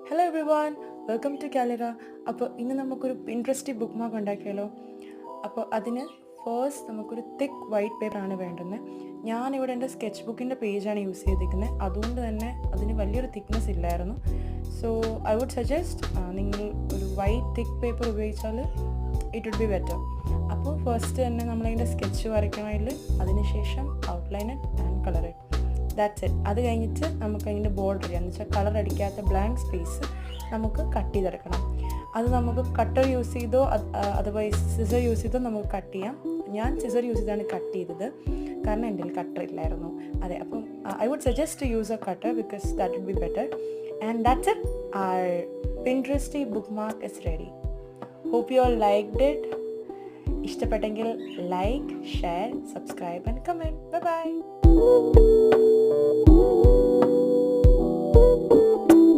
Hello everyone, welcome to കാലിറ. അപ്പോൾ ഇന്ന് നമുക്കൊരു ഇൻട്രസ്റ്റി ബുക്ക് മാർക്ക് ഉണ്ടാക്കിയാലോ. അപ്പോൾ അതിന് ഫേസ്റ്റ് നമുക്കൊരു തിക്ക് വൈറ്റ് പേപ്പറാണ് വേണ്ടുന്നത്. ഞാനിവിടെ എൻ്റെ സ്കെച്ച് ബുക്കിൻ്റെ പേജാണ് യൂസ് ചെയ്തിരിക്കുന്നത്, അതുകൊണ്ട് തന്നെ അതിന് വലിയൊരു തിക്നെസ് ഇല്ലായിരുന്നു. സോ ഐ വുഡ് സജസ്റ്റ് നിങ്ങൾ ഒരു വൈറ്റ് തിക്ക് പേപ്പർ ഉപയോഗിച്ചാൽ ഇറ്റ് വുഡ് ബി ബെറ്റർ. അപ്പോൾ ഫസ്റ്റ് തന്നെ നമ്മളതിൻ്റെ സ്കെച്ച് വരയ്ക്കണമെങ്കിൽ അതിനുശേഷം outline it and colour it. That's it. അത് കഴിഞ്ഞിട്ട് നമുക്ക് അതിൻ്റെ ബോർഡർ ചെയ്യാം, എന്ന് വെച്ചാൽ കളർ അടിക്കാത്ത ബ്ലാങ്ക് സ്പേസ് നമുക്ക് കട്ട് ചെയ്തെടുക്കണം. അത് നമുക്ക് കട്ടർ യൂസ് ചെയ്തോ അതർവൈസ് സിസർ യൂസ് ചെയ്തോ നമുക്ക് കട്ട് ചെയ്യാം. ഞാൻ സിസർ യൂസ് ചെയ്താണ് കട്ട് ചെയ്തത്, കാരണം എൻ്റെ കട്ടർ ഇല്ലായിരുന്നു. അതെ, അപ്പം I would suggest to use a cutter because that would be better. And that's it. Our Pinteresty bookmark is ready. Hope you all liked it. ഇഷ്ടപ്പെട്ടെങ്കിൽ like, share, subscribe and comment. Bye bye.